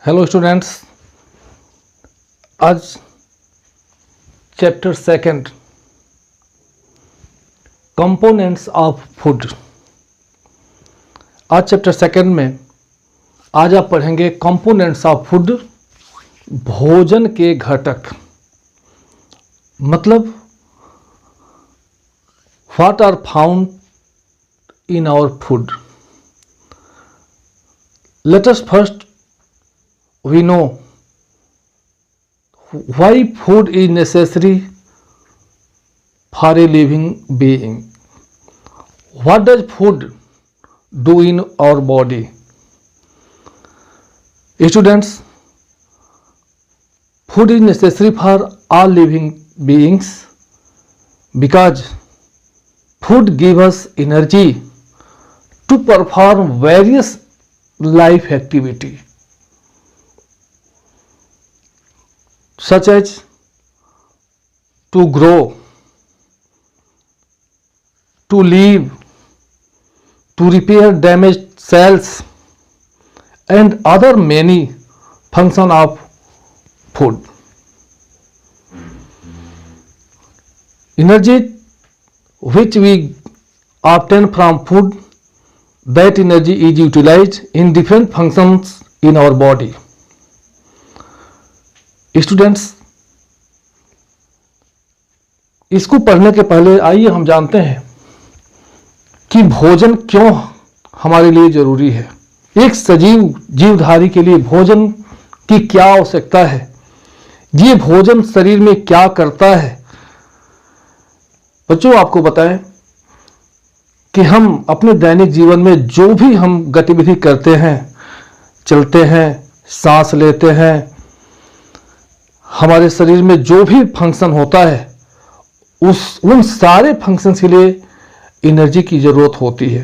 Hello students, आज chapter second components of food. आज chapter second में आज आप पढ़ेंगे कंपोनेंट्स ऑफ फूड, भोजन के घटक। मतलब what are found in our food. Let us first we know why food is necessary for a living being. What does food do in our body? Students, food is necessary for all living beings because food gives us energy to perform various life activities, such as to grow, to live, to repair damaged cells, and other many functions of food. Energy which we obtain from food, that energy is utilized in different functions in our body. Students, इसको पढ़ने के पहले आइए हम जानते हैं कि भोजन क्यों हमारे लिए जरूरी है। एक सजीव जीवधारी के लिए भोजन की क्या आवश्यकता है, ये भोजन शरीर में क्या करता है। बच्चों, आपको बताएं कि हम अपने दैनिक जीवन में जो भी हम गतिविधि करते हैं, चलते हैं, सांस लेते हैं, हमारे शरीर में जो भी फंक्शन होता है उन सारे फंक्शंस के लिए एनर्जी की जरूरत होती है।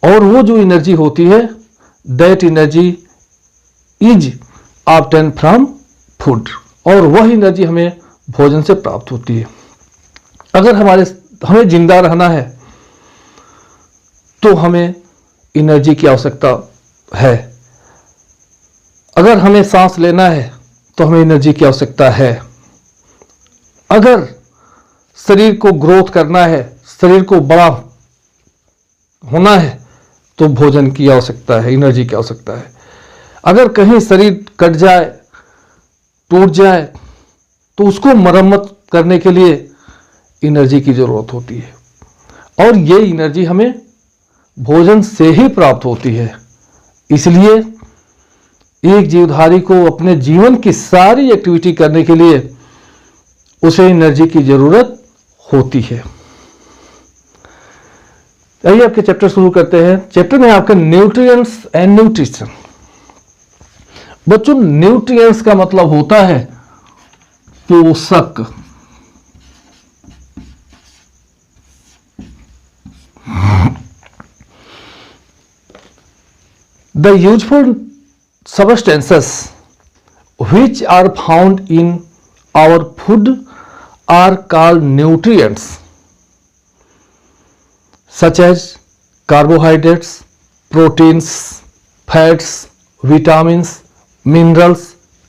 और वो जो एनर्जी होती है, that energy is obtain from food, और वह एनर्जी हमें भोजन से प्राप्त होती है। अगर हमें जिंदा रहना है तो हमें एनर्जी की आवश्यकता है। अगर हमें सांस लेना है तो हमें एनर्जी की आवश्यकता है। अगर शरीर को ग्रोथ करना है, शरीर को बड़ा होना है, तो भोजन की आवश्यकता है, एनर्जी की आवश्यकता है। अगर कहीं शरीर कट जाए, टूट जाए, तो उसको मरम्मत करने के लिए एनर्जी की जरूरत होती है, और ये एनर्जी हमें भोजन से ही प्राप्त होती है। इसलिए एक जीवधारी को अपने जीवन की सारी एक्टिविटी करने के लिए उसे एनर्जी की जरूरत होती है। आइए आपके चैप्टर शुरू करते हैं। चैप्टर में आपके न्यूट्रिएंट्स एंड न्यूट्रिशन। बच्चों, न्यूट्रिएंट्स का मतलब होता है पोषक। The useful substances which are found in our food are called nutrients, such as carbohydrates, proteins, fats, vitamins, minerals,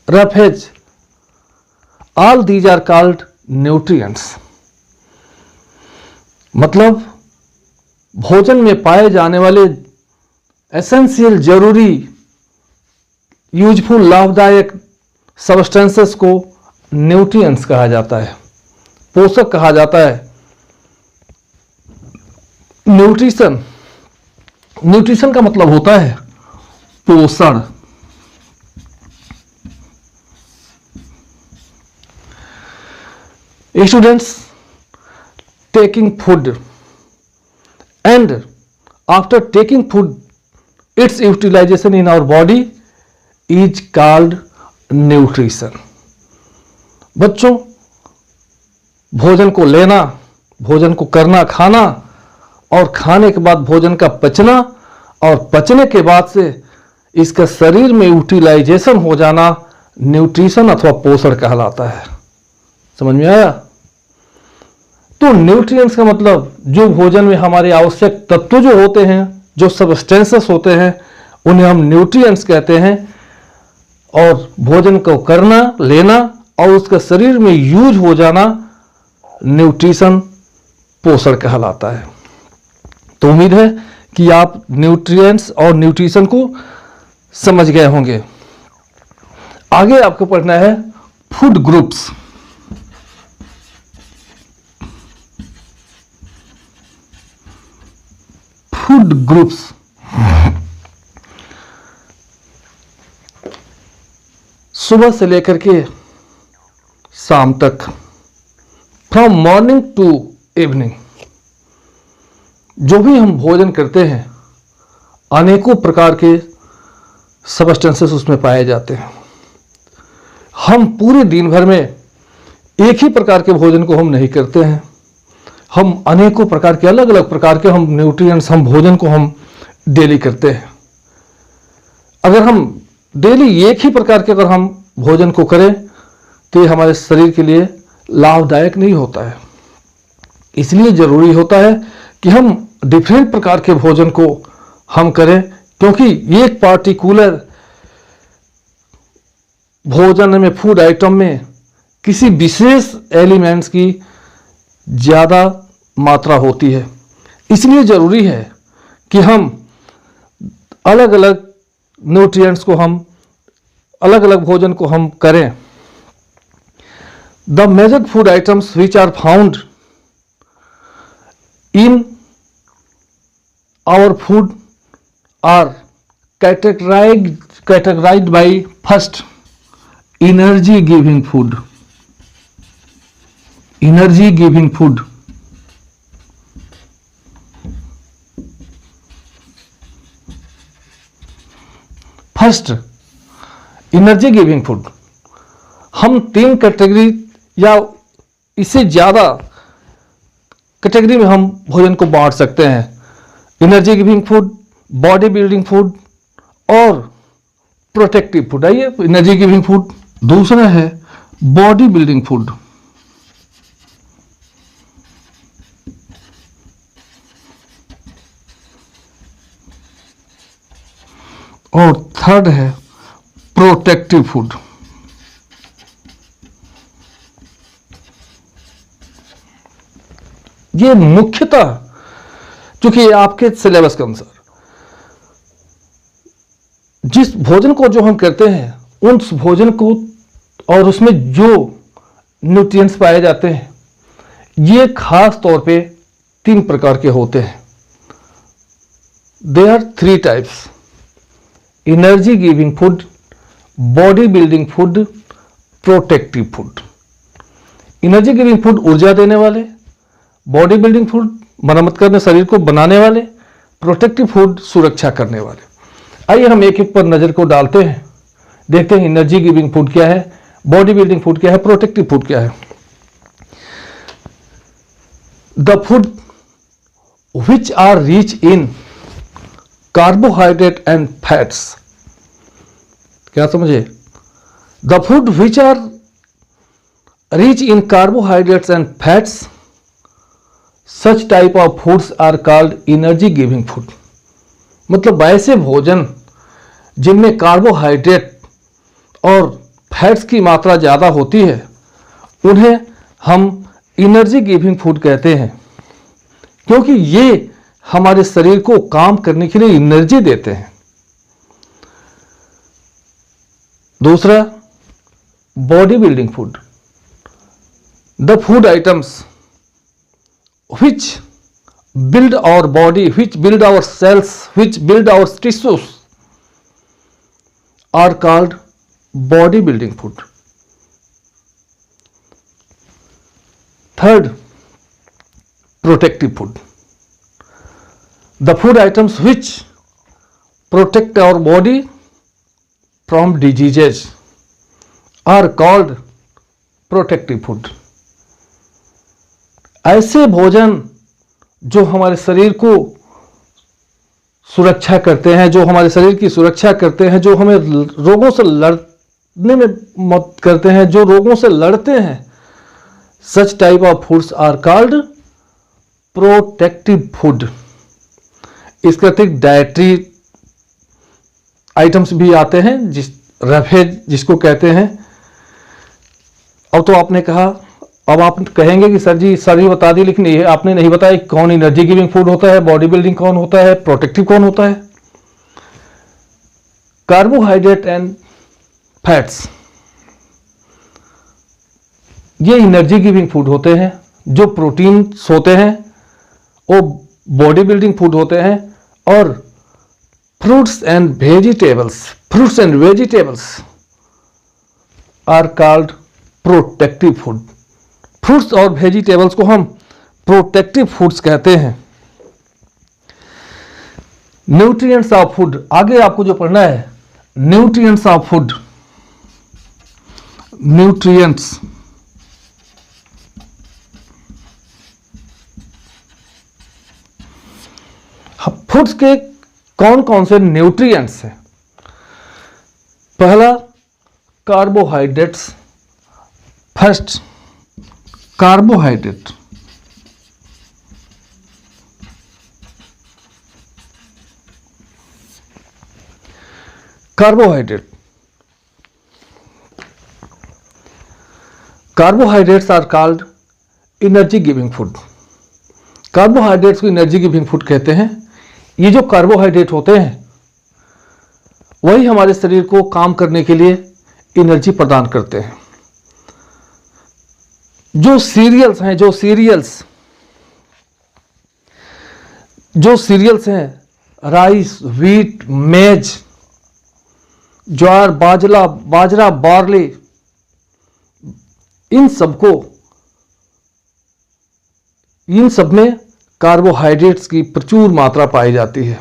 roughage. All these are called nutrients. मतलब भोजन में पाए जाने वाले एसेंशियल, जरूरी, यूजफुल, लाभदायक सबस्टेंसेस को न्यूट्रिएंट्स कहा जाता है, पोषक कहा जाता है। न्यूट्रिशन का मतलब होता है पोषण। Students, taking food and after taking food, its utilization in our body is called nutrition. बच्चों, भोजन को लेना, भोजन को करना, खाना, और खाने के बाद भोजन का पचना, और पचने के बाद से इसका शरीर में यूटिलाइजेशन हो जाना न्यूट्रिशन अथवा पोषण कहलाता है। समझ में आया? तो न्यूट्रिएंट्स का मतलब जो भोजन में हमारे आवश्यक तत्व जो होते हैं, जो सबस्टेंसेस होते हैं, उन्हें हम न्यूट्रिएंट्स कहते हैं। और भोजन को करना, लेना और उसका शरीर में यूज हो जाना न्यूट्रिशन, पोषण कहलाता है। तो उम्मीद है कि आप न्यूट्रिएंट्स और न्यूट्रिशन को समझ गए होंगे। आगे आपको पढ़ना है फूड ग्रुप्स। फूड ग्रुप्स सुबह से लेकर के शाम तक, फ्रॉम मॉर्निंग टू इवनिंग, जो भी हम भोजन करते हैं अनेकों प्रकार के सब्सटेंसेस उसमें पाए जाते हैं। हम पूरे दिन भर में एक ही प्रकार के भोजन को हम नहीं करते हैं, हम अनेकों प्रकार के अलग अलग प्रकार के हम न्यूट्रिएंट्स, हम भोजन को हम डेली करते हैं। अगर हम डेली एक ही प्रकार के अगर हम भोजन को करें तो ये हमारे शरीर के लिए लाभदायक नहीं होता है। इसलिए जरूरी होता है कि हम डिफरेंट प्रकार के भोजन को हम करें, क्योंकि एक पार्टिकुलर भोजन में, फूड आइटम में किसी विशेष एलिमेंट्स की ज़्यादा मात्रा होती है। इसलिए ज़रूरी है कि हम अलग अलग न्यूट्रिएंट्स को, हम अलग अलग भोजन को हम करें। The major food items which are found in our food are categorized by first energy giving food. Energy giving food. First energy giving food. हम 3 कैटेगरी या इससे ज़्यादा कैटेगरी में हम भोजन को बांट सकते हैं। Energy giving food, body building food और प्रोटेक्टिव फूड। आइए, एनर्जी गिविंग फूड। दूसरा है बॉडी बिल्डिंग फूड। और थर्ड है प्रोटेक्टिव फूड। ये मुख्यतः चूंकि आपके सिलेबस के अनुसार जिस भोजन को जो हम करते हैं उस भोजन को और उसमें जो न्यूट्रिएंट्स पाए जाते हैं, ये खास तौर पे 3 प्रकार के होते हैं। There are 3 types: energy giving food, body building food, protective food. Energy giving food ऊर्जा देने वाले, बॉडी बिल्डिंग फूड मरम्मत करने, शरीर को बनाने वाले, प्रोटेक्टिव फूड सुरक्षा करने वाले। आइए हम एक एक पर नजर को डालते हैं, देखते हैं एनर्जी गिविंग फूड क्या है, बॉडी बिल्डिंग फूड क्या है, प्रोटेक्टिव फूड क्या है। The food which are rich in carbohydrate and fats. क्या समझे? The food which are rich in carbohydrates and fats, such type of foods are called energy giving food. मतलब ऐसे भोजन जिनमें कार्बोहाइड्रेट और फैट्स की मात्रा ज़्यादा होती है, उन्हें हम एनर्जी गिविंग फूड कहते हैं, क्योंकि ये हमारे शरीर को काम करने के लिए एनर्जी देते हैं। दूसरा, body building food. The food items which build our body, which build our cells, which build our tissues are called body building food. Third, protective food. The food items which protect our body from diseases are called protective food. ऐसे भोजन जो हमारे शरीर को सुरक्षा करते हैं, जो हमारे शरीर की सुरक्षा करते हैं, जो हमें रोगों से लड़ने में मदद करते हैं, जो रोगों से लड़ते हैं, such type of foods are called protective food. इसके अतिरिक्त डाइटरी आइटम्स भी आते हैं रफेज जिसको कहते हैं। अब तो आपने कहा, अब आप कहेंगे कि सर जी सर ये बता दी, लेकिन ये आपने नहीं बताया कौन एनर्जी गिविंग फूड होता है, बॉडी बिल्डिंग कौन होता है, प्रोटेक्टिव कौन होता है। कार्बोहाइड्रेट एंड फैट्स ये एनर्जी गिविंग फूड होते हैं। जो प्रोटीन्स होते हैं वो बॉडी बिल्डिंग फूड होते हैं। और fruits and vegetables are called protective food. Fruits और वेजिटेबल्स को हम प्रोटेक्टिव फूड्स कहते हैं। न्यूट्रिएंट्स ऑफ फूड, आगे आपको जो पढ़ना है, nutrients of food, nutrients foods के कौन कौन से न्यूट्रिएंट्स हैं। पहला carbohydrates. First carbohydrate, carbohydrates are called energy giving food. Carbohydrates को एनर्जी गिविंग फूड कहते हैं। ये जो कार्बोहाइड्रेट होते हैं वही हमारे शरीर को काम करने के लिए एनर्जी प्रदान करते हैं। जो सीरियल्स हैं, जो सीरियल्स हैं, राइस, व्हीट, मेज, ज्वार, बाजरा, बार्ली, इन सब में कार्बोहाइड्रेट्स की प्रचुर मात्रा पाई जाती है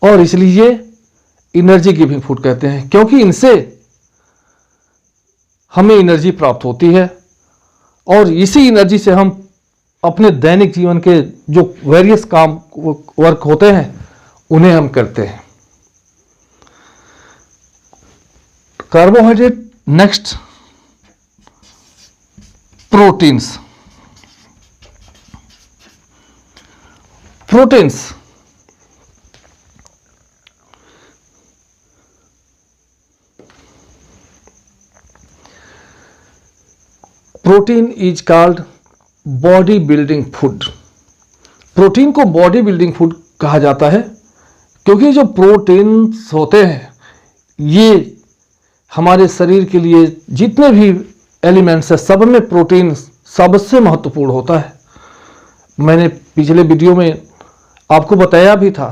और इसलिए एनर्जी गिविंग फूड कहते हैं, क्योंकि इनसे हमें एनर्जी प्राप्त होती है और इसी एनर्जी से हम अपने दैनिक जीवन के जो वेरियस काम वर्क होते हैं उन्हें हम करते हैं। Carbohydrate. Next proteins. Protein is called body building food. Protein को बॉडी बिल्डिंग फूड कहा जाता है क्योंकि जो प्रोटीन्स होते हैं ये हमारे शरीर के लिए जितने भी एलिमेंट्स हैं सब में प्रोटीन सबसे महत्वपूर्ण होता है। मैंने पिछले वीडियो में आपको बताया भी था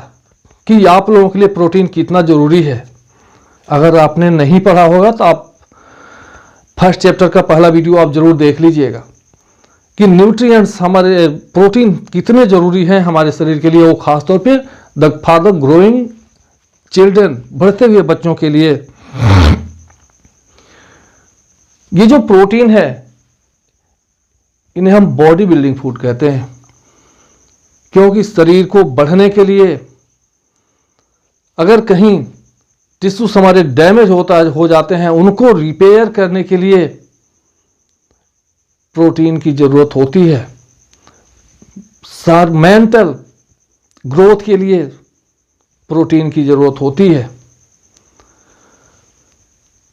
कि आप लोगों के लिए प्रोटीन कितना ज़रूरी है। अगर आपने नहीं पढ़ा होगा तो आप फर्स्ट चैप्टर का पहला वीडियो आप जरूर देख लीजिएगा कि न्यूट्रिएंट्स हमारे प्रोटीन कितने ज़रूरी हैं हमारे शरीर के लिए। वो खासतौर पे फॉर द ग्रोइंग चिल्ड्रन, बढ़ते हुए बच्चों के लिए ये जो प्रोटीन है इन्हें हम बॉडी बिल्डिंग फूड कहते हैं, क्योंकि शरीर को बढ़ने के लिए अगर कहीं टिश्यूज हमारे डैमेज हो जाते हैं उनको रिपेयर करने के लिए प्रोटीन की जरूरत होती है। मेंटल ग्रोथ के लिए प्रोटीन की जरूरत होती है।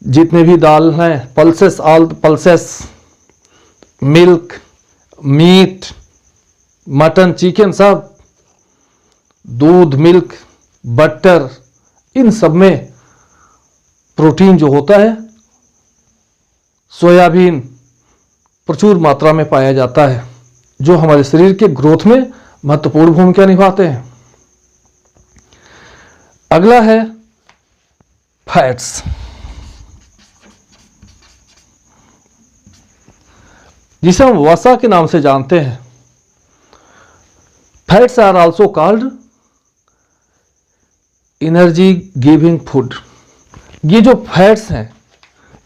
जितने भी दाल हैं, pulses, all pulses, milk, meat, mutton, chicken, सब दूध, मिल्क, बटर, इन सब में प्रोटीन जो होता है, सोयाबीन प्रचुर मात्रा में पाया जाता है जो हमारे शरीर के ग्रोथ में महत्वपूर्ण भूमिका निभाते हैं। अगला है फैट्स। जिसे हम वसा के नाम से जानते हैं। Fats are also called energy giving food. ये जो फैट्स हैं,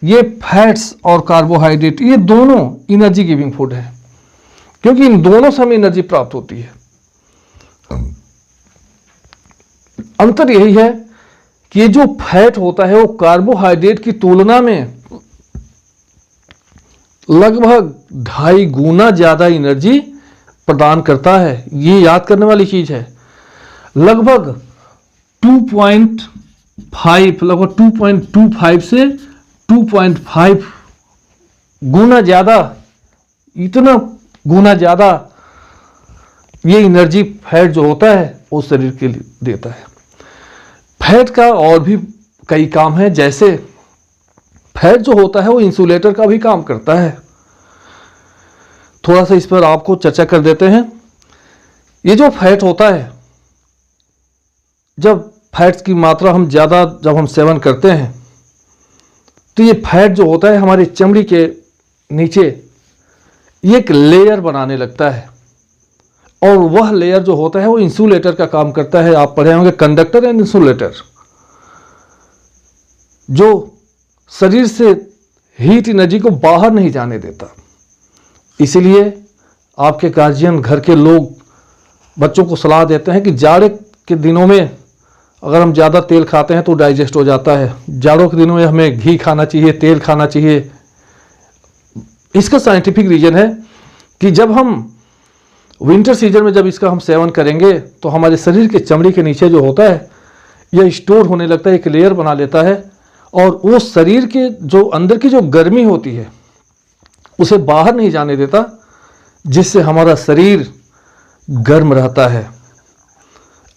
ये फैट्स और कार्बोहाइड्रेट ये दोनों एनर्जी गिविंग फूड है, क्योंकि इन दोनों से हमें एनर्जी प्राप्त होती है। अंतर यही है कि ये जो फैट होता है वो कार्बोहाइड्रेट की तुलना में लगभग 2.5 गुना ज्यादा एनर्जी प्रदान करता है। ये याद करने वाली चीज है। लगभग लगभग 2.25 से 2.5 गुना ज़्यादा, इतना गुना ज़्यादा ये एनर्जी फैट जो होता है वो शरीर के लिए देता है। फैट का और भी कई काम है, जैसे फैट जो होता है वो इंसुलेटर का भी काम करता है। थोड़ा सा इस पर आपको चर्चा कर देते हैं। ये जो फैट होता है, जब फैट्स की मात्रा हम ज़्यादा जब हम सेवन करते हैं तो ये फैट जो होता है हमारी चमड़ी के नीचे ये एक लेयर बनाने लगता है, और वह लेयर जो होता है वो इंसुलेटर का काम करता है। आप पढ़े होंगे कंडक्टर एंड इंसुलेटर, जो शरीर से हीट एनर्जी को बाहर नहीं जाने देता। इसीलिए आपके गार्जियन, घर के लोग बच्चों को सलाह देते हैं कि जाड़े के दिनों में अगर हम ज़्यादा तेल खाते हैं तो डाइजेस्ट हो जाता है। जाड़ों के दिनों में हमें घी खाना चाहिए, तेल खाना चाहिए। इसका साइंटिफिक रीजन है कि जब हम विंटर सीजन में जब इसका हम सेवन करेंगे तो हमारे शरीर के चमड़ी के नीचे जो होता है यह स्टोर होने लगता है, एक लेयर बना लेता है, और वो शरीर के जो अंदर की जो गर्मी होती है उसे बाहर नहीं जाने देता, जिससे हमारा शरीर गर्म रहता है।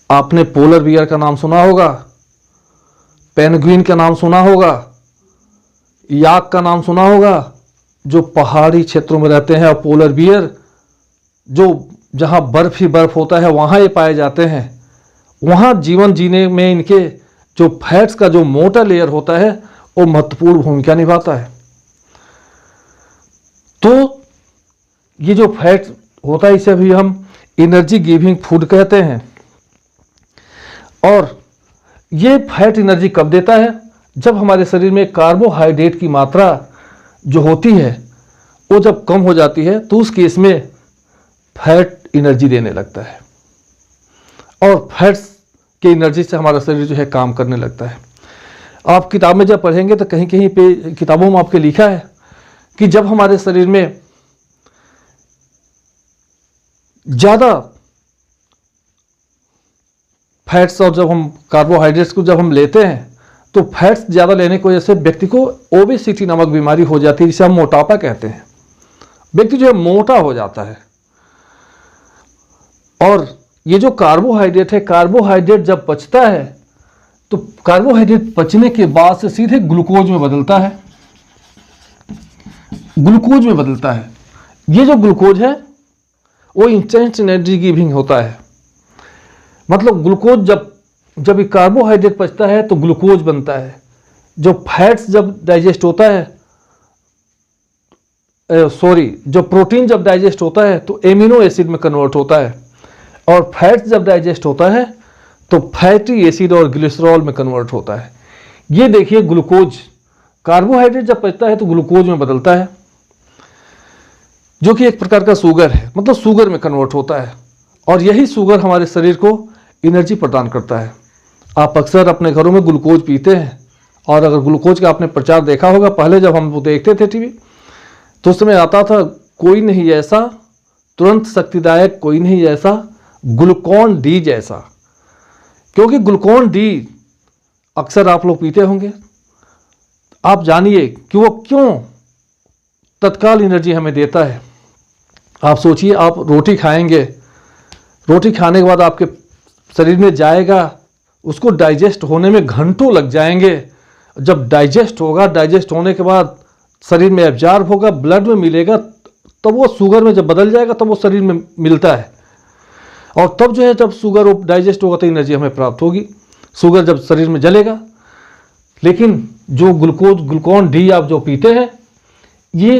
आपने पोलर बियर का नाम सुना होगा, पेंगुइन का नाम सुना होगा, याक का नाम सुना होगा, जो पहाड़ी क्षेत्रों में रहते हैं। और पोलर बियर जो जहाँ बर्फ ही बर्फ होता है वहाँ ये पाए जाते हैं। वहाँ जीवन जीने में इनके जो फैट्स का जो मोटा लेयर होता है वो महत्वपूर्ण भूमिका निभाता है। तो ये जो फैट होता है इसे भी हम एनर्जी गिविंग फूड कहते हैं। और ये फैट एनर्जी कब देता है? जब हमारे शरीर में कार्बोहाइड्रेट की मात्रा जो होती है वो जब कम हो जाती है तो उस केस में फैट एनर्जी देने लगता है, और फैट्स की एनर्जी से हमारा शरीर जो है काम करने लगता है। आप किताब में जब पढ़ेंगे तो कहीं कहीं पे किताबों में आपके लिखा है कि जब हमारे शरीर में ज़्यादा फैट्स और जब हम कार्बोहाइड्रेट्स को जब हम लेते हैं तो फैट्स ज़्यादा लेने की वजह से व्यक्ति को ओबेसिटी नामक बीमारी हो जाती है, जिसे हम मोटापा कहते हैं। व्यक्ति जो है मोटा हो जाता है। और ये जो कार्बोहाइड्रेट है, कार्बोहाइड्रेट जब पचता है तो कार्बोहाइड्रेट पचने के बाद से सीधे ग्लूकोज में बदलता है, ग्लूकोज में बदलता है। ये जो ग्लूकोज है वो इंस्टेंट एनर्जी गिविंग होता है। मतलब ग्लूकोज जब ये कार्बोहाइड्रेट पचता है तो ग्लूकोज बनता है। जो फैट्स जब डाइजेस्ट होता है, जो प्रोटीन जब डाइजेस्ट होता है तो एमिनो एसिड में कन्वर्ट होता है, और फैट्स जब डाइजेस्ट होता है तो फैटी एसिड और ग्लिसरॉल में कन्वर्ट होता है। ये देखिए ग्लूकोज, कार्बोहाइड्रेट जब पचता है तो ग्लूकोज में बदलता है, जो कि एक प्रकार का शुगर है, मतलब शुगर में कन्वर्ट होता है। और यही शुगर हमारे शरीर को एनर्जी प्रदान करता है। आप अक्सर अपने घरों में ग्लूकोज पीते हैं, और अगर ग्लूकोज का आपने प्रचार देखा होगा, पहले जब हम वो देखते थे टीवी तो उस समय आता था कोई नहीं ऐसा तुरंत शक्तिदायक, कोई नहीं ऐसा ग्लूकॉन डी जैसा। क्योंकि ग्लूकॉन डी अक्सर आप लोग पीते होंगे। आप जानिए कि वो क्यों तत्काल एनर्जी हमें देता है। आप सोचिए, आप रोटी खाएंगे, रोटी खाने के बाद आपके शरीर में जाएगा, उसको डाइजेस्ट होने में घंटों लग जाएंगे। जब डाइजेस्ट होगा, डाइजेस्ट होने के बाद शरीर में एब्जॉर्ब होगा, ब्लड में मिलेगा, तब वो शुगर में जब बदल जाएगा तब वो शरीर में मिलता है। और तब जो है जब शुगर डाइजेस्ट होगा तो एनर्जी हमें प्राप्त होगी। शुगर जब शरीर में जलेगा। लेकिन जो ग्लूकॉन डी आप जो पीते हैं ये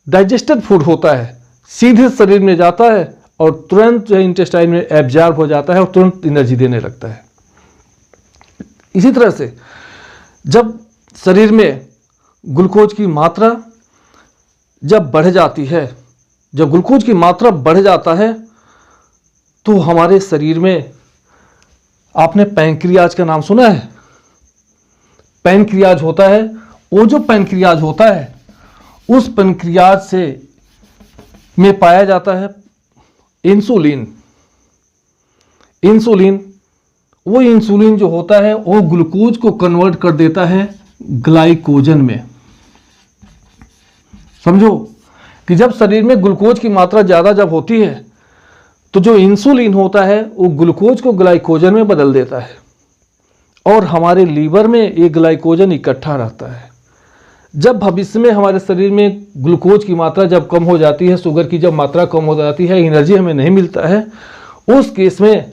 डाइजेस्टेड फूड होता है, सीधे शरीर में जाता है और तुरंत जो है इंटेस्टाइन में एब्जॉर्ब हो जाता है और तुरंत एनर्जी देने लगता है। इसी तरह से जब शरीर में ग्लूकोज की मात्रा जब बढ़ जाती है, जब ग्लूकोज की मात्रा बढ़ जाता है तो हमारे शरीर में, आपने पैंक्रियाज का नाम सुना है? पैंक्रियाज होता है, वो जो पैंक्रियाज होता है उस पैंक्रियाज से में पाया जाता है इंसुलिन। इंसुलिन वो इंसुलिन जो होता है वो ग्लूकोज को कन्वर्ट कर देता है ग्लाइकोजन में। समझो कि जब शरीर में ग्लूकोज की मात्रा ज़्यादा जब होती है तो जो इंसुलिन होता है वो ग्लूकोज को ग्लाइकोजन में बदल देता है और हमारे लीवर में ये ग्लाइकोजन इकट्ठा रहता है। जब भविष्य में हमारे शरीर में ग्लूकोज की मात्रा जब कम हो जाती है, शुगर की जब मात्रा कम हो जाती है, एनर्जी हमें नहीं मिलता है, उस केस में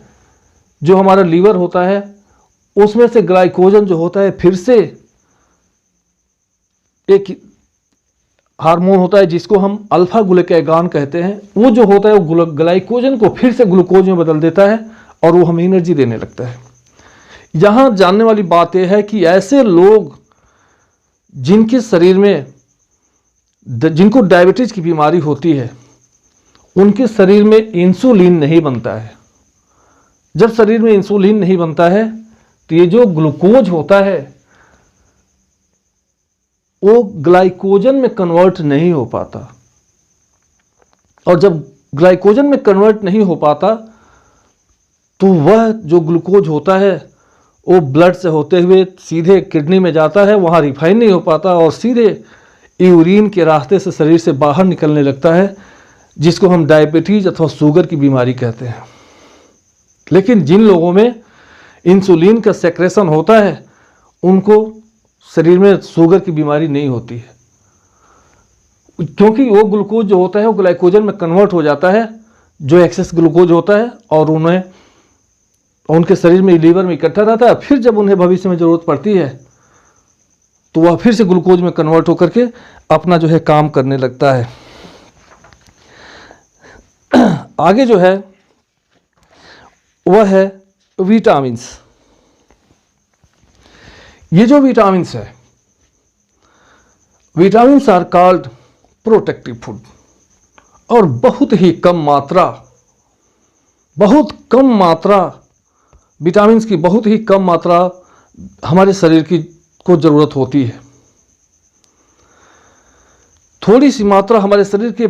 जो हमारा लीवर होता है उसमें से ग्लाइकोजन जो होता है फिर से एक हार्मोन होता है जिसको हम अल्फा ग्लूकागॉन कहते हैं, वो जो होता है वो ग्लाइकोजन को फिर से ग्लूकोज में बदल देता है और वो हमें एनर्जी देने लगता है। यहाँ जानने वाली बात यह है कि ऐसे लोग जिनके शरीर में जिनको डायबिटीज की बीमारी होती है उनके शरीर में इंसुलिन नहीं बनता है। जब शरीर में इंसुलिन नहीं बनता है तो ये जो ग्लूकोज होता है वो ग्लाइकोजन में कन्वर्ट नहीं हो पाता और जब ग्लाइकोजन में कन्वर्ट नहीं हो पाता तो वह जो ग्लूकोज होता है वो ब्लड से होते हुए सीधे किडनी में जाता है, वहाँ रिफाइन नहीं हो पाता और सीधे यूरिन के रास्ते से शरीर से बाहर निकलने लगता है, जिसको हम डायबिटीज अथवा शुगर की बीमारी कहते हैं। लेकिन जिन लोगों में इंसुलिन का सेक्रेशन होता है उनको शरीर में शुगर की बीमारी नहीं होती है, क्योंकि वो ग्लूकोज जो होता है वो ग्लाइकोजन में कन्वर्ट हो जाता है, जो एक्सेस ग्लूकोज होता है, और उनके शरीर में लीवर में इकट्ठा रहता है। फिर जब उन्हें भविष्य में ज़रूरत पड़ती है तो वह फिर से ग्लूकोज में कन्वर्ट होकर के अपना जो है काम करने लगता है। आगे जो है वह है विटामिन्स। ये जो विटामिन्स है, vitamins are called protective food, और बहुत कम मात्रा विटामिन्स की बहुत ही कम मात्रा हमारे शरीर को जरूरत होती है। थोड़ी सी मात्रा हमारे शरीर के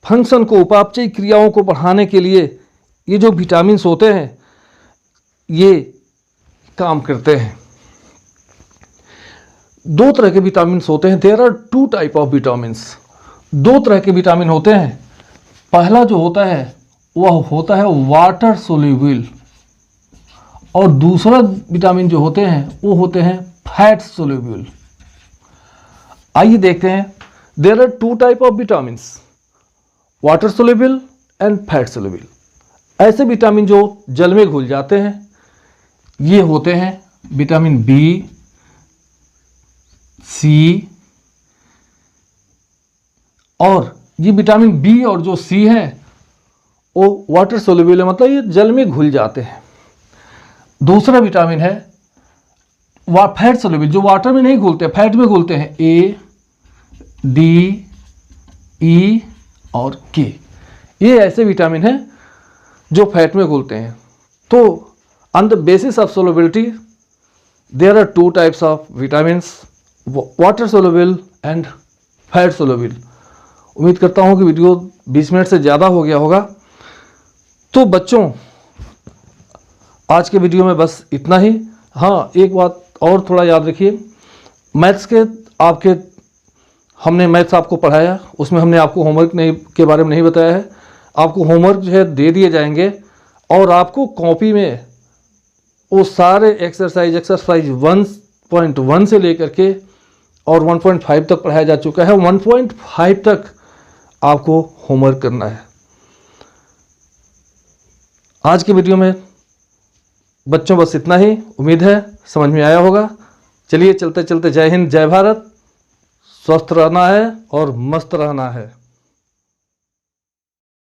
फंक्शन को, उपापचयी क्रियाओं को बढ़ाने के लिए ये जो विटामिन्स होते हैं ये काम करते हैं। दो तरह के विटामिन्स होते हैं। There are 2 type of vitamins. 2 तरह के विटामिन होते हैं। पहला जो होता है वह होता है वाटर सोल्यूबल, और दूसरा विटामिन जो होते हैं वो होते हैं फैट सोल्यूबल। आइए देखते हैं। There are 2 type of vitamins, water soluble and fat soluble. ऐसे विटामिन जो जल में घुल जाते हैं ये होते हैं विटामिन बी, सी, और ये विटामिन बी और जो सी है वो वाटर सोल्यूबल है, मतलब ये जल में घुल जाते हैं। दूसरा विटामिन है फैट सोल्यूबल, जो वाटर में नहीं घुलते, फैट में घुलते हैं। ए, डी, ई और के, ये ऐसे विटामिन हैं जो फैट में घुलते हैं। तो on the basis of solubility there are 2 types of vitamins, water soluble and fat soluble. उम्मीद करता हूँ कि वीडियो 20 मिनट से ज़्यादा हो गया होगा। तो बच्चों, आज के वीडियो में बस इतना ही। हाँ, एक बात और थोड़ा याद रखिए, मैथ्स के हमने मैथ्स आपको पढ़ाया, उसमें हमने आपको होमवर्क के बारे में नहीं बताया है। आपको होमवर्क जो है दे दिए जाएंगे और आपको कॉपी में वो सारे एक्सरसाइज 1.1 से लेकर के और 1.5 तक पढ़ाया जा चुका है। 1.5 तक आपको होमवर्क करना है। आज के वीडियो में बच्चों बस इतना ही। उम्मीद है समझ में आया होगा। चलिए चलते चलते जय हिंद, जय भारत। स्वस्थ रहना है और मस्त रहना है।